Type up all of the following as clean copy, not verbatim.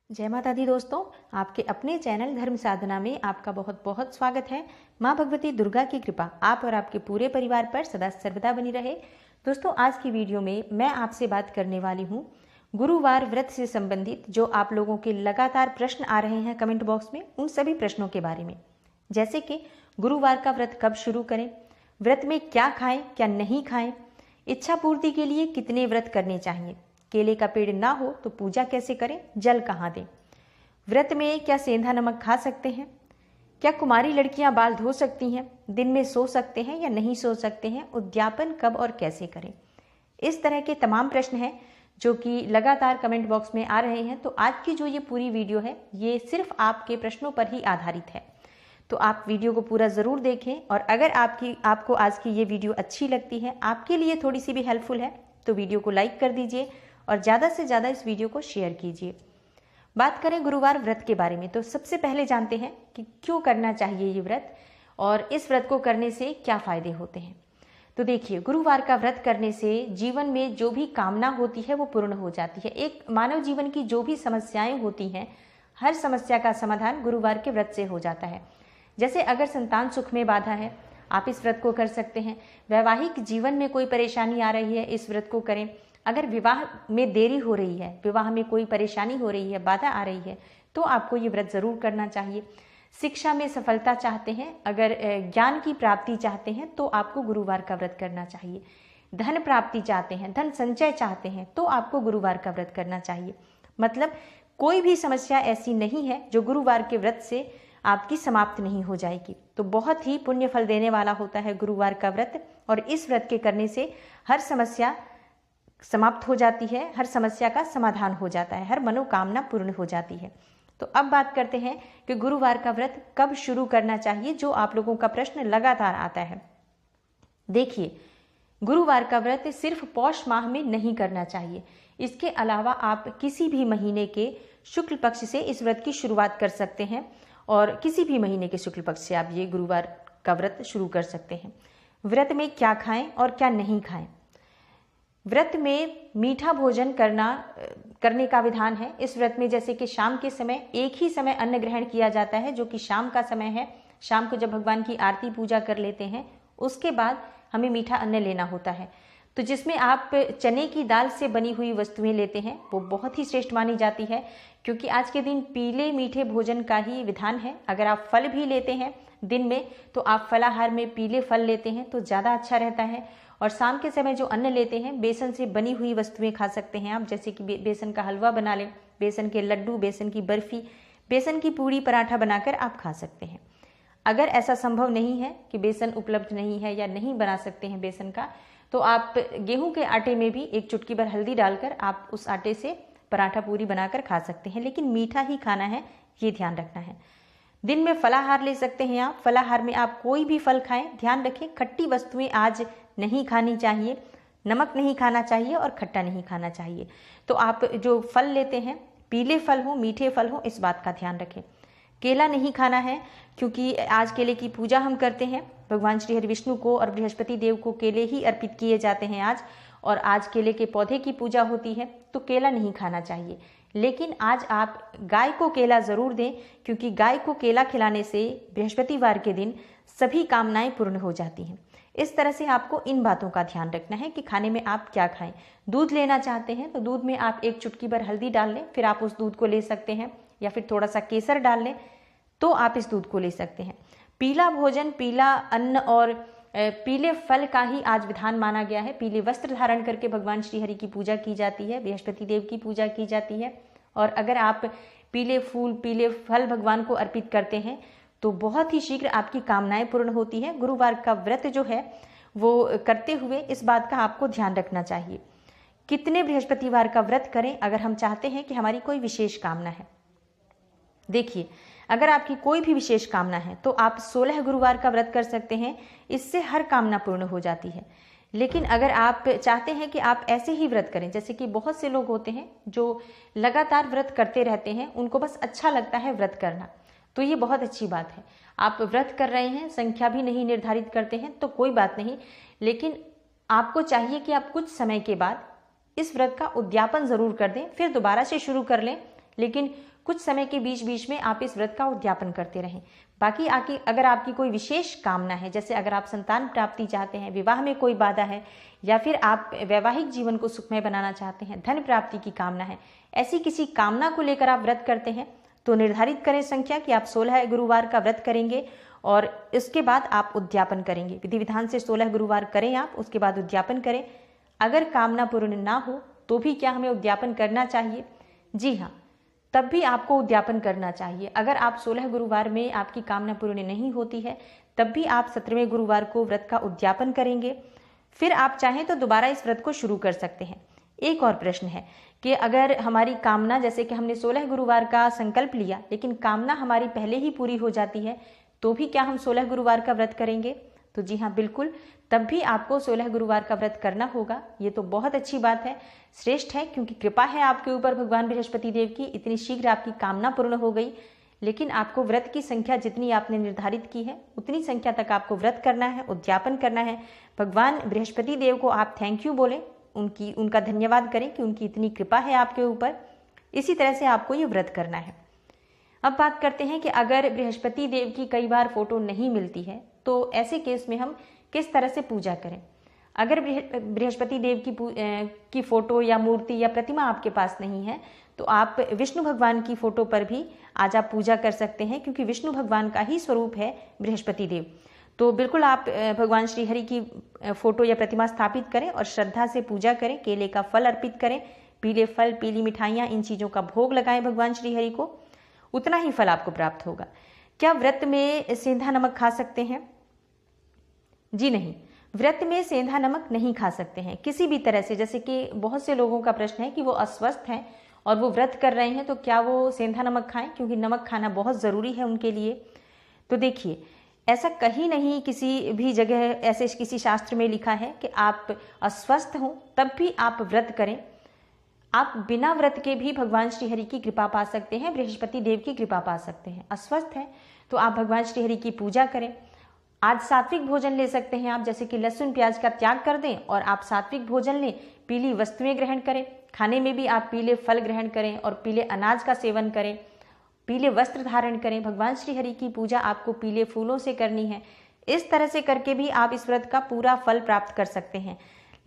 जय माता दी दोस्तों, आपके अपने चैनल धर्म साधना में आपका बहुत बहुत स्वागत है। माँ भगवती दुर्गा की कृपा आप और आपके पूरे परिवार पर सदा सर्वदा बनी रहे। दोस्तों, आज की वीडियो में मैं आपसे बात करने वाली हूँ गुरुवार व्रत से संबंधित जो आप लोगों के लगातार प्रश्न आ रहे हैं कमेंट बॉक्स में, उन सभी प्रश्नों के बारे में। जैसे कि गुरुवार का व्रत कब शुरू करें, व्रत में क्या खाएं क्या नहीं खाएं, इच्छा पूर्ति के लिए कितने व्रत करने चाहिए, केले का पेड़ ना हो तो पूजा कैसे करें, जल कहाँ दें, व्रत में क्या सेंधा नमक खा सकते हैं, क्या कुमारी लड़कियां बाल धो सकती हैं, दिन में सो सकते हैं या नहीं सो सकते हैं, उद्यापन कब और कैसे करें। इस तरह के तमाम प्रश्न हैं जो कि लगातार कमेंट बॉक्स में आ रहे हैं। तो आज की जो ये पूरी वीडियो है ये सिर्फ आपके प्रश्नों पर ही आधारित है, तो आप वीडियो को पूरा ज़रूर देखें। और अगर आपको आज की ये वीडियो अच्छी लगती है, आपके लिए थोड़ी सी भी हेल्पफुल है, तो वीडियो को लाइक कर दीजिए और ज़्यादा से ज़्यादा इस वीडियो को शेयर कीजिए। बात करें गुरुवार व्रत के बारे में, तो सबसे पहले जानते हैं कि क्यों करना चाहिए ये व्रत और इस व्रत को करने से क्या फ़ायदे होते हैं। तो देखिए, गुरुवार का व्रत करने से जीवन में जो भी कामना होती है वो पूर्ण हो जाती है। एक मानव जीवन की जो भी समस्याएं होती हैं, हर समस्या का समाधान गुरुवार के व्रत से हो जाता है। जैसे अगर संतान सुख में बाधा है, आप इस व्रत को कर सकते हैं। वैवाहिक जीवन में कोई परेशानी आ रही है, इस व्रत को करें। अगर विवाह में देरी हो रही है, विवाह में कोई परेशानी हो रही है, बाधा आ रही है, तो आपको ये व्रत ज़रूर करना चाहिए। शिक्षा में सफलता चाहते हैं, अगर ज्ञान की प्राप्ति चाहते हैं, तो आपको गुरुवार का व्रत करना चाहिए। धन प्राप्ति चाहते हैं, धन संचय चाहते हैं, तो आपको गुरुवार का व्रत करना चाहिए। मतलब कोई भी समस्या ऐसी नहीं है जो गुरुवार के व्रत से आपकी समाप्त नहीं हो जाएगी। तो बहुत ही पुण्य फल देने वाला होता है गुरुवार का व्रत, और इस व्रत के करने से हर समस्या समाप्त हो जाती है, हर समस्या का समाधान हो जाता है, हर मनोकामना पूर्ण हो जाती है। तो अब बात करते हैं कि गुरुवार का व्रत कब शुरू करना चाहिए, जो आप लोगों का प्रश्न लगातार आता है। देखिए, गुरुवार का व्रत सिर्फ पौष माह में नहीं करना चाहिए। इसके अलावा आप किसी भी महीने के शुक्ल पक्ष से इस व्रत की शुरुआत कर सकते हैं, और किसी भी महीने के शुक्ल पक्ष से आप ये गुरुवार का व्रत शुरू कर सकते हैं। व्रत में क्या खाएं और क्या नहीं खाएं। व्रत में मीठा भोजन करने का विधान है। इस व्रत में जैसे कि शाम के समय एक ही समय अन्न ग्रहण किया जाता है, जो कि शाम का समय है। शाम को जब भगवान की आरती पूजा कर लेते हैं, उसके बाद हमें मीठा अन्न लेना होता है। तो जिसमें आप चने की दाल से बनी हुई वस्तुएं लेते हैं, वो बहुत ही श्रेष्ठ मानी जाती है, क्योंकि आज के दिन पीले मीठे भोजन का ही विधान है। अगर आप फल भी लेते हैं दिन में, तो आप फलाहार में पीले फल लेते हैं तो ज़्यादा अच्छा रहता है। और शाम के समय जो अन्न लेते हैं, बेसन से बनी हुई वस्तुएं खा सकते हैं आप, जैसे कि बेसन का हलवा बना लें, बेसन के लड्डू, बेसन की बर्फी, बेसन की पूड़ी, पराठा बनाकर आप खा सकते हैं। अगर ऐसा संभव नहीं है कि बेसन उपलब्ध नहीं है या नहीं बना सकते हैं बेसन का, तो आप गेहूं के आटे में भी एक चुटकी भर हल्दी डालकर आप उस आटे से पराठा पूरी बनाकर खा सकते हैं। लेकिन मीठा ही खाना है, ये ध्यान रखना है। दिन में फलाहार ले सकते हैं आप। फलाहार में आप कोई भी फल खाएं, ध्यान रखें खट्टी वस्तुएं आज नहीं खानी चाहिए, नमक नहीं खाना चाहिए और खट्टा नहीं खाना चाहिए। तो आप जो फल लेते हैं, पीले फल हो, मीठे फल हो, इस बात का ध्यान रखें। केला नहीं खाना है, क्योंकि आज केले की पूजा हम करते हैं। भगवान श्री हरि विष्णु को और बृहस्पति देव को केले ही अर्पित किए जाते हैं आज, और आज केले के पौधे की पूजा होती है, तो केला नहीं खाना चाहिए। लेकिन आज आप गाय को केला ज़रूर दें, क्योंकि गाय को केला खिलाने से बृहस्पतिवार के दिन सभी कामनाएं पूर्ण हो जाती हैं। इस तरह से आपको इन बातों का ध्यान रखना है कि खाने में आप क्या खाएं। दूध लेना चाहते हैं तो दूध में आप एक चुटकी भर हल्दी डाल लें, फिर आप उस दूध को ले सकते हैं, या फिर थोड़ा सा केसर डाल लें तो आप इस दूध को ले सकते हैं। पीला भोजन, पीला अन्न और पीले फल का ही आज विधान माना गया है। पीले वस्त्र धारण करके भगवान श्री हरि की पूजा की जाती है, बृहस्पति देव की पूजा की जाती है। और अगर आप पीले फूल, पीले फल भगवान को अर्पित करते हैं, तो बहुत ही शीघ्र आपकी कामनाएं पूर्ण होती है। गुरुवार का व्रत जो है वो करते हुए इस बात का आपको ध्यान रखना चाहिए। कितने बृहस्पतिवार का व्रत करें अगर हम चाहते हैं कि हमारी कोई विशेष कामना है। देखिए, अगर आपकी कोई भी विशेष कामना है तो आप 16 गुरुवार का व्रत कर सकते हैं, इससे हर कामना पूर्ण हो जाती है। लेकिन अगर आप चाहते हैं कि आप ऐसे ही व्रत करें, जैसे कि बहुत से लोग होते हैं जो लगातार व्रत करते रहते हैं, उनको बस अच्छा लगता है व्रत करना, तो ये बहुत अच्छी बात है। आप व्रत कर रहे हैं, संख्या भी नहीं निर्धारित करते हैं, तो कोई बात नहीं। लेकिन आपको चाहिए कि आप कुछ समय के बाद इस व्रत का उद्यापन ज़रूर कर दें, फिर दोबारा से शुरू कर लें, लेकिन कुछ समय के बीच बीच में आप इस व्रत का उद्यापन करते रहें। बाकी अगर आपकी कोई विशेष कामना है, जैसे अगर आप संतान प्राप्ति चाहते हैं, विवाह में कोई बाधा है, या फिर आप वैवाहिक जीवन को सुखमय बनाना चाहते हैं, धन प्राप्ति की कामना है, ऐसी किसी कामना को लेकर आप व्रत करते हैं, तो निर्धारित करें संख्या कि आप 16 गुरुवार का व्रत करेंगे और इसके बाद आप उद्यापन करेंगे। विधि विधान से 16 गुरुवार करें आप, उसके बाद उद्यापन करें। अगर कामना पूर्ण ना हो तो भी क्या हमें उद्यापन करना चाहिए? जी हाँ, तब भी आपको उद्यापन करना चाहिए। अगर आप 16 गुरुवार में आपकी कामना पूर्ण नहीं होती है, तब भी आप 17वें गुरुवार को व्रत का उद्यापन करेंगे। फिर आप चाहें तो दोबारा इस व्रत को शुरू कर सकते हैं। एक और प्रश्न है कि अगर हमारी कामना, जैसे कि हमने 16 गुरुवार का संकल्प लिया लेकिन कामना हमारी पहले ही पूरी हो जाती है, तो भी क्या हम 16 गुरुवार का व्रत करेंगे? तो जी हाँ, बिल्कुल, तब भी आपको 16 गुरुवार का व्रत करना होगा। ये तो बहुत अच्छी बात है, श्रेष्ठ है, क्योंकि कृपा है आपके ऊपर भगवान बृहस्पति देव की, इतनी शीघ्र आपकी कामना पूर्ण हो गई। लेकिन आपको व्रत की संख्या जितनी आपने निर्धारित की है उतनी संख्या तक आपको व्रत करना है, उद्यापन करना है। भगवान बृहस्पति देव को आप थैंक यू बोलें, उनका धन्यवाद करें कि उनकी इतनी कृपा है आपके ऊपर। इसी तरह से आपको ये व्रत करना है। अब बात करते हैं कि अगर बृहस्पति देव की कई बार फोटो नहीं मिलती है तो ऐसे केस में हम किस तरह से पूजा करें। अगर बृहस्पति देव की फोटो या मूर्ति या प्रतिमा आपके पास नहीं है तो आप विष्णु भगवान की फोटो पर भी आज आप पूजा कर सकते हैं, क्योंकि विष्णु भगवान का ही स्वरूप है बृहस्पति देव। तो बिल्कुल आप भगवान श्री हरि की फोटो या प्रतिमा स्थापित करें और श्रद्धा से पूजा करें, केले का फल अर्पित करें, पीले फल, पीली मिठाइयाँ, इन चीज़ों का भोग लगाएं भगवान श्री हरि को, उतना ही फल आपको प्राप्त होगा। क्या व्रत में सेंधा नमक खा सकते हैं? जी नहीं, व्रत में सेंधा नमक नहीं खा सकते हैं किसी भी तरह से। जैसे कि बहुत से लोगों का प्रश्न है कि वो अस्वस्थ हैं और वो व्रत कर रहे हैं, तो क्या वो सेंधा नमक खाएं, क्योंकि नमक खाना बहुत ज़रूरी है उनके लिए। तो देखिए, ऐसा कहीं नहीं किसी भी जगह ऐसे किसी शास्त्र में लिखा है कि आप अस्वस्थ हों तब भी आप व्रत करें। आप बिना व्रत के भी भगवान श्री हरि की कृपा पा सकते हैं, बृहस्पति देव की कृपा पा सकते हैं। अस्वस्थ हैं तो आप भगवान श्री हरि की पूजा करें। आज सात्विक भोजन ले सकते हैं आप, जैसे कि लहसुन प्याज का त्याग कर दें और आप सात्विक भोजन लें, पीली वस्तुएं ग्रहण करें, खाने में भी आप पीले फल ग्रहण करें और पीले अनाज का सेवन करें, पीले वस्त्र धारण करें। भगवान श्री हरि की पूजा आपको पीले फूलों से करनी है। इस तरह से करके भी आप इस व्रत का पूरा फल प्राप्त कर सकते हैं।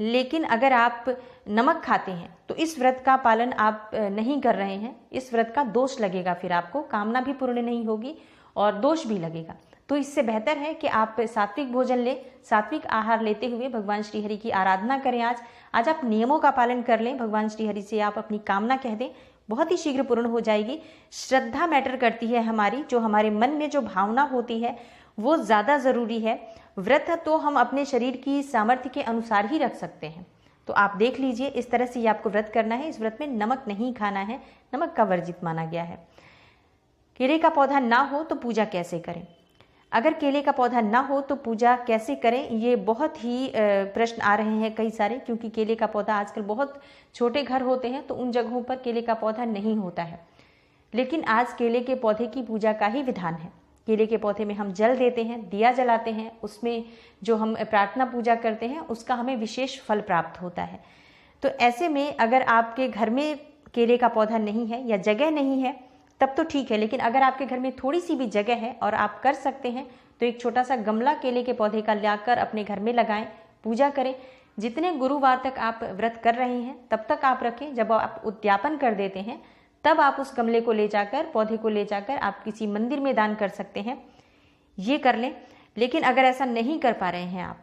लेकिन अगर आप नमक खाते हैं तो इस व्रत का पालन आप नहीं कर रहे हैं, इस व्रत का दोष लगेगा, फिर आपको कामना भी पूर्ण नहीं होगी और दोष भी लगेगा। तो इससे बेहतर है कि आप सात्विक भोजन लें, सात्विक आहार लेते हुए भगवान श्री हरि की आराधना करें। आज आप नियमों का पालन कर लें, भगवान श्री हरि से आप अपनी कामना कह दें, बहुत ही शीघ्र पूर्ण हो जाएगी। श्रद्धा मैटर करती है हमारी, जो हमारे मन में जो भावना होती है वो ज़्यादा ज़रूरी है। व्रत तो हम अपने शरीर की सामर्थ्य के अनुसार ही रख सकते हैं। तो आप देख लीजिए, इस तरह से ये आपको व्रत करना है। इस व्रत में नमक नहीं खाना है, नमक का वर्जित माना गया है। केले का पौधा ना हो तो पूजा कैसे करें? अगर केले का पौधा ना हो तो पूजा कैसे करें, ये बहुत ही प्रश्न आ रहे हैं कई सारे, क्योंकि केले का पौधा आजकल बहुत छोटे घर होते हैं तो उन जगहों पर केले का पौधा नहीं होता है। लेकिन आज केले के पौधे की पूजा का ही विधान है। केले के पौधे में हम जल देते हैं, दिया जलाते हैं, उसमें जो हम प्रार्थना पूजा करते हैं उसका हमें विशेष फल प्राप्त होता है। तो ऐसे में अगर आपके घर में केले का पौधा नहीं है या जगह नहीं है तब तो ठीक है, लेकिन अगर आपके घर में थोड़ी सी भी जगह है और आप कर सकते हैं तो एक छोटा सा गमला केले के पौधे का लाकर अपने घर में लगाएं, पूजा करें। जितने गुरुवार तक आप व्रत कर रहे हैं तब तक आप रखें। जब आप उद्यापन कर देते हैं तब आप उस गमले को ले जाकर, पौधे को ले जाकर आप किसी मंदिर में दान कर सकते हैं, ये कर लें। लेकिन अगर ऐसा नहीं कर पा रहे हैं आप,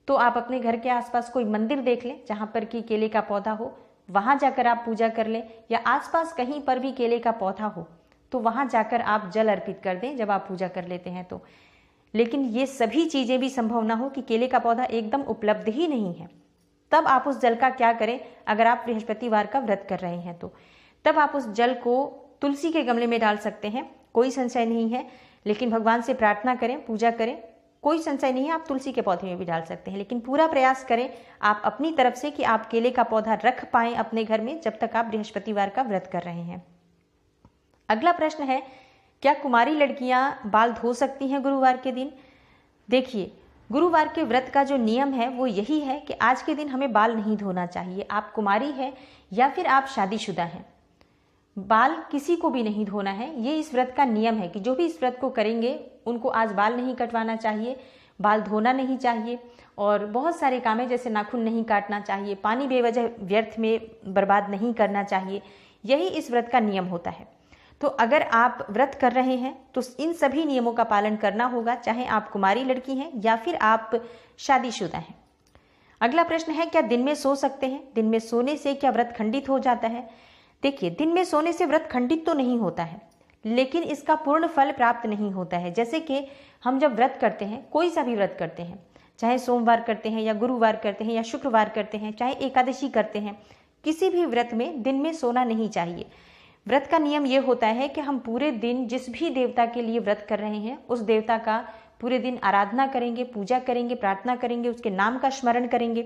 तो आप अपने घर के आसपास कोई मंदिर देख लें जहाँ पर कि केले का पौधा हो, वहाँ जाकर आप पूजा कर लें। या आसपास कहीं पर भी केले का पौधा हो तो वहाँ जाकर आप जल अर्पित कर दें जब आप पूजा कर लेते हैं तो। लेकिन ये सभी चीज़ें भी संभव ना हो कि केले का पौधा एकदम उपलब्ध ही नहीं है, तब आप उस जल का क्या करें? अगर आप बृहस्पतिवार का व्रत कर रहे हैं तो तब आप उस जल को तुलसी के गमले में डाल सकते हैं। कोई संशय नहीं है, लेकिन भगवान से प्रार्थना करें, पूजा करें। कोई संशय नहीं है, आप तुलसी के पौधे में भी डाल सकते हैं, लेकिन पूरा प्रयास करें आप अपनी तरफ से कि आप केले का पौधा रख पाएं अपने घर में जब तक आप बृहस्पतिवार का व्रत कर रहे हैं। अगला प्रश्न है, क्या कुमारी लड़कियां बाल धो सकती हैं गुरुवार के दिन? देखिए, गुरुवार के व्रत का जो नियम है वो यही है कि आज के दिन हमें बाल नहीं धोना चाहिए। आप कुमारी है या फिर आप शादीशुदा हैं, बाल किसी को भी नहीं धोना है। ये इस व्रत का नियम है कि जो भी इस व्रत को करेंगे उनको आज बाल नहीं कटवाना चाहिए, बाल धोना नहीं चाहिए, और बहुत सारे काम है जैसे नाखून नहीं काटना चाहिए, पानी बेवजह व्यर्थ में बर्बाद नहीं करना चाहिए। यही इस व्रत का नियम होता है। तो अगर आप व्रत कर रहे हैं तो इन सभी नियमों का पालन करना होगा, चाहे आप कुमारी लड़की हैं या फिर आप शादीशुदा हैं। अगला प्रश्न है, क्या दिन में सो सकते हैं? दिन में सोने से क्या व्रत खंडित हो जाता है? देखिए, दिन में सोने से व्रत खंडित तो नहीं होता है, लेकिन इसका पूर्ण फल प्राप्त नहीं होता है। जैसे कि हम जब व्रत करते हैं, कोई सा भी व्रत करते हैं, चाहे सोमवार करते हैं या गुरुवार करते हैं या शुक्रवार करते हैं, चाहे एकादशी करते हैं, किसी भी व्रत में दिन में सोना नहीं चाहिए। व्रत का नियम यह होता है कि हम पूरे दिन जिस भी देवता के लिए व्रत कर रहे हैं उस देवता का पूरे दिन आराधना करेंगे, पूजा करेंगे, प्रार्थना करेंगे, उसके नाम का स्मरण करेंगे।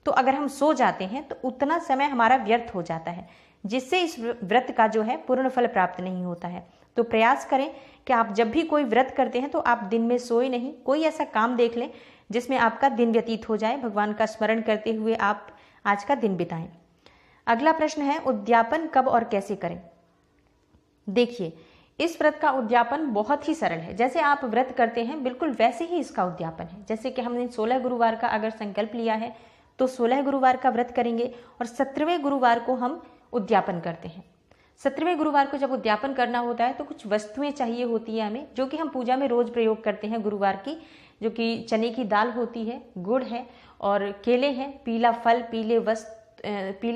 तो अगर हम सो जाते हैं तो उतना समय हमारा व्यर्थ हो जाता है, जिससे इस व्रत का जो है पूर्ण फल प्राप्त नहीं होता है। तो प्रयास करें कि आप जब भी कोई व्रत करते हैं तो आप दिन में सोए नहीं, कोई ऐसा काम देख लें जिसमें आपका दिन व्यतीत हो जाए, भगवान का स्मरण करते हुए आप आज का दिन बिताएं। अगला प्रश्न है, उद्यापन कब और कैसे करें? देखिए, इस व्रत का उद्यापन बहुत ही सरल है। जैसे आप व्रत करते हैं बिल्कुल वैसे ही इसका उद्यापन है। जैसे कि हमने 16 गुरुवार का अगर संकल्प लिया है तो 16 गुरुवार का व्रत करेंगे और 17वें गुरुवार को हम उद्यापन करते हैं। 17वें गुरुवार को जब उद्यापन करना होता है तो कुछ वस्तुएं चाहिए होती है हमें, जो कि हम पूजा में रोज प्रयोग करते हैं गुरुवार की, जो कि चने की दाल होती है, गुड़ है और केले हैं, पीला फल, पीले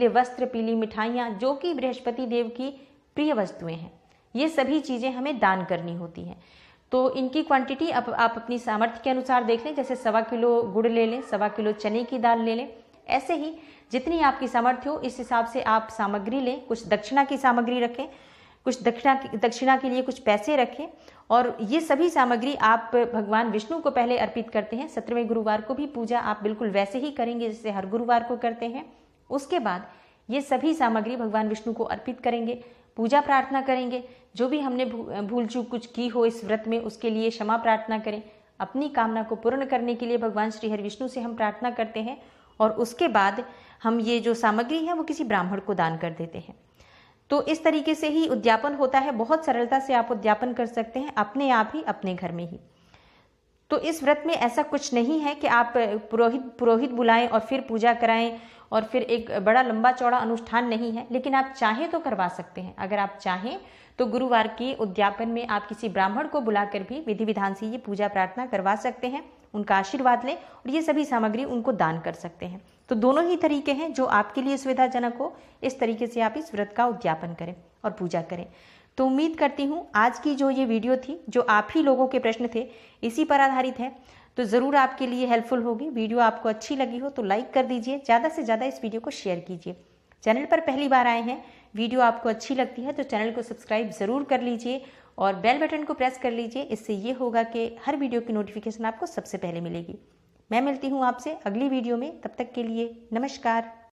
वस्त्र, पीली मिठाइयाँ, जो कि बृहस्पति देव की प्रिय वस्तुएं हैं। ये सभी चीज़ें हमें दान करनी होती हैं। तो इनकी क्वांटिटी आप अपनी सामर्थ्य के अनुसार देख लें। जैसे 1.25 किलो गुड़ ले लें, 1.25 किलो चने की दाल ले लें। ऐसे ही जितनी आपकी सामर्थ्य हो इस हिसाब से आप सामग्री लें। कुछ दक्षिणा की सामग्री रखें, कुछ दक्षिणा के लिए कुछ पैसे रखें, और ये सभी सामग्री आप भगवान विष्णु को पहले अर्पित करते हैं। 17वें गुरुवार को भी पूजा आप बिल्कुल वैसे ही करेंगे जैसे हर गुरुवार को करते हैं। उसके बाद ये सभी सामग्री भगवान विष्णु को अर्पित करेंगे, पूजा प्रार्थना करेंगे। जो भी हमने भूल चूक कुछ की हो इस व्रत में उसके लिए क्षमा प्रार्थना करें। अपनी कामना को पूर्ण करने के लिए भगवान श्री हरि विष्णु से हम प्रार्थना करते हैं, और उसके बाद हम ये जो सामग्री है वो किसी ब्राह्मण को दान कर देते हैं। तो इस तरीके से ही उद्यापन होता है। बहुत सरलता से आप उद्यापन कर सकते हैं अपने आप ही, अपने घर में ही। तो इस व्रत में ऐसा कुछ नहीं है कि आप पुरोहित बुलाएं और फिर पूजा कराएं और फिर एक बड़ा लंबा चौड़ा अनुष्ठान नहीं है, लेकिन आप चाहें तो करवा सकते हैं। अगर आप चाहें तो गुरुवार के उद्यापन में आप किसी ब्राह्मण को बुलाकर भी विधि विधान से ये पूजा प्रार्थना करवा सकते हैं, उनका आशीर्वाद लें और ये सभी सामग्री उनको दान कर सकते हैं। तो दोनों ही तरीके हैं जो आपके लिए सुविधाजनक हो। इस तरीके से आप इस व्रत का उद्यापन करें और पूजा करें। तो उम्मीद करती हूँ आज की जो ये वीडियो थी, जो आप ही लोगों के प्रश्न थे, इसी पर आधारित है, तो ज़रूर आपके लिए हेल्पफुल होगी। वीडियो आपको अच्छी लगी हो तो लाइक कर दीजिए, ज़्यादा से ज़्यादा इस वीडियो को शेयर कीजिए। चैनल पर पहली बार आए हैं, वीडियो आपको अच्छी लगती है तो चैनल को सब्सक्राइब ज़रूर कर लीजिए और बेल बटन को प्रेस कर लीजिए। इससे ये होगा कि हर वीडियो की नोटिफिकेशन आपको सबसे पहले मिलेगी। मैं मिलती हूँ आपसे अगली वीडियो में, तब तक के लिए नमस्कार।